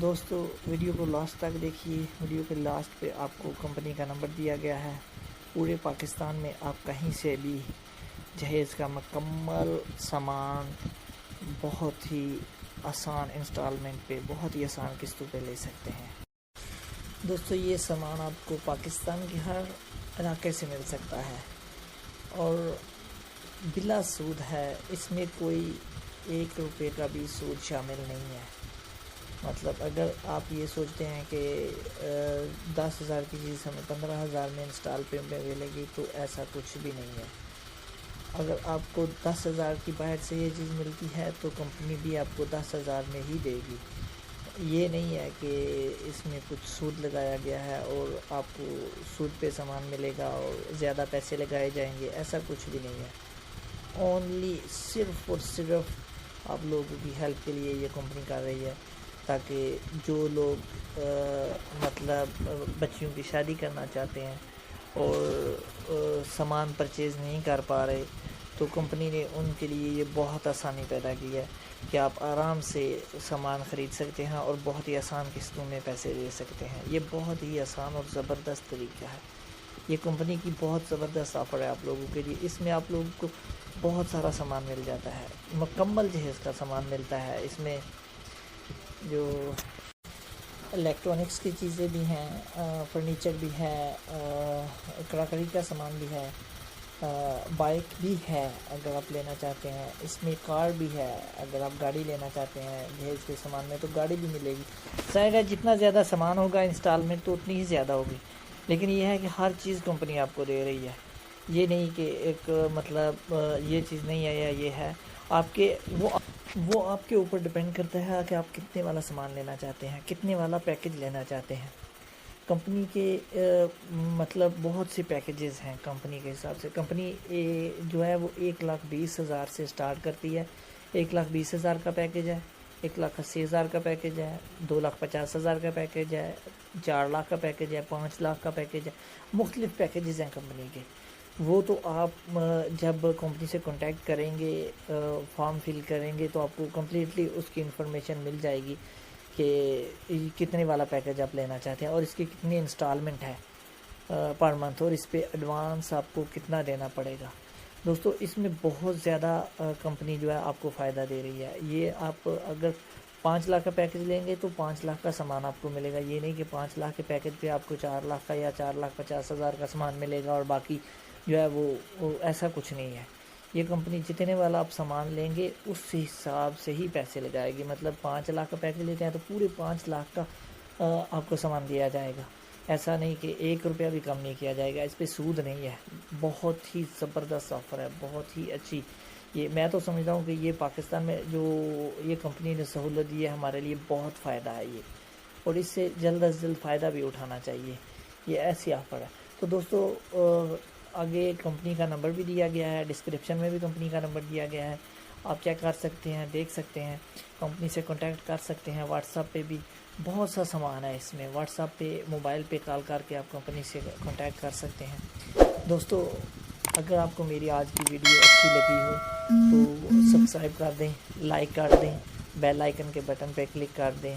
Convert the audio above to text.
دوستو ویڈیو کو لاسٹ تک دیکھیے. ویڈیو کے لاسٹ پہ آپ کو کمپنی کا نمبر دیا گیا ہے. پورے پاکستان میں آپ کہیں سے بھی جہیز کا مکمل سامان بہت ہی آسان انسٹالمنٹ پہ، بہت ہی آسان قسطوں پہ لے سکتے ہیں. دوستو یہ سامان آپ کو پاکستان کے ہر علاقے سے مل سکتا ہے اور بلا سود ہے. اس میں کوئی 1 روپے کا بھی سود شامل نہیں ہے. مطلب اگر آپ یہ سوچتے ہیں کہ 10,000 کی چیز ہمیں 15,000 میں انسٹال پہ ملے گی، تو ایسا کچھ بھی نہیں ہے. اگر آپ کو 10,000 کی باہر سے یہ چیز ملتی ہے تو کمپنی بھی آپ کو 10,000 میں ہی دے گی. یہ نہیں ہے کہ اس میں کچھ سود لگایا گیا ہے اور آپ کو سود پہ سامان ملے گا اور زیادہ پیسے لگائے جائیں گے، ایسا کچھ بھی نہیں ہے. اونلی صرف اور صرف آپ لوگوں کی ہیلپ کے لیے یہ کمپنی کر رہی ہے، تاکہ جو لوگ مطلب بچیوں کی شادی کرنا چاہتے ہیں اور سامان پرچیز نہیں کر پا رہے، تو کمپنی نے ان کے لیے یہ بہت آسانی پیدا کی ہے کہ آپ آرام سے سامان خرید سکتے ہیں اور بہت ہی آسان قسطوں میں پیسے دے سکتے ہیں. یہ بہت ہی آسان اور زبردست طریقہ ہے. یہ کمپنی کی بہت زبردست آفر ہے آپ لوگوں کے لیے. اس میں آپ لوگوں کو بہت سارا سامان مل جاتا ہے، مکمل جہیز کا سامان ملتا ہے. اس میں جو الیکٹرانکس کی چیزیں بھی ہیں، فرنیچر بھی ہے، کراکری کا سامان بھی ہے، بائک بھی ہے اگر آپ لینا چاہتے ہیں. اس میں کار بھی ہے اگر آپ گاڑی لینا چاہتے ہیں جہیز کے سامان میں، تو گاڑی بھی ملے گی. ظاہر ہے جتنا زیادہ سامان ہوگا انسٹالمنٹ تو اتنی ہی زیادہ ہوگی، لیکن یہ ہے کہ ہر چیز کمپنی آپ کو دے رہی ہے. یہ نہیں کہ ایک مطلب یہ چیز نہیں ہے یا یہ ہے. آپ کے وہ آپ کے اوپر ڈپینڈ کرتا ہے کہ آپ کتنے والا سامان لینا چاہتے ہیں، کتنے والا پیکج لینا چاہتے ہیں. کمپنی کے مطلب بہت سے پیکیجز ہیں. کمپنی کے حساب سے کمپنی جو ہے وہ 1,20,000 سے سٹارٹ کرتی ہے. 1,20,000 کا پیکج ہے، 1,80,000 کا پیکج ہے، 2,50,000 کا پیکج ہے، 4 لاکھ کا پیکج ہے، 5 لاکھ کا پیکج ہے. مختلف پیکیجز ہیں کمپنی کے. وہ تو آپ جب کمپنی سے کانٹیکٹ کریں گے، فارم فل کریں گے، تو آپ کو کمپلیٹلی اس کی انفارمیشن مل جائے گی کہ کتنے والا پیکج آپ لینا چاہتے ہیں اور اس کی کتنی انسٹالمنٹ ہے پر منتھ، اور اس پہ ایڈوانس آپ کو کتنا دینا پڑے گا. دوستو اس میں بہت زیادہ کمپنی جو ہے آپ کو فائدہ دے رہی ہے. یہ آپ اگر 5 لاکھ کا پیکج لیں گے تو 5 لاکھ کا سامان آپ کو ملے گا. یہ نہیں کہ 5 لاکھ کے پیکج پہ آپ کو 4 لاکھ کا یا 4,50,000 کا سامان ملے گا اور باقی جو ہے وہ ایسا کچھ نہیں ہے. یہ کمپنی جتنے والا آپ سامان لیں گے اس حساب سے ہی پیسے لگائے گی. مطلب 5 لاکھ کا پیکج لیتے ہیں تو پورے 5 لاکھ کا آپ کو سامان دیا جائے گا. ایسا نہیں کہ 1 روپیہ بھی کم نہیں کیا جائے گا. اس پہ سود نہیں ہے. بہت ہی زبردست آفر ہے، بہت ہی اچھی. یہ میں تو سمجھتا ہوں کہ یہ پاکستان میں جو یہ کمپنی نے سہولت دی ہے ہمارے لیے بہت فائدہ ہے یہ، اور اس سے جلد از جلد فائدہ بھی اٹھانا چاہیے. یہ ایسی آفر ہے. تو دوستو آگے کمپنی کا نمبر بھی دیا گیا ہے، ڈسکرپشن میں بھی کمپنی کا نمبر دیا گیا ہے. آپ چیک کر سکتے ہیں، دیکھ سکتے ہیں، کمپنی سے کانٹیکٹ کر سکتے ہیں. واٹس ایپ پہ بھی بہت سا سامان ہے اس میں. واٹس ایپ پہ موبائل پہ کال کر کے آپ کمپنی سے کانٹیکٹ کر سکتے ہیں. دوستو اگر آپ کو میری آج کی ویڈیو اچھی لگی ہو تو سبسکرائب کر دیں، لائک کر دیں، بیل آئیکن کے بٹن پہ کلک کر دیں.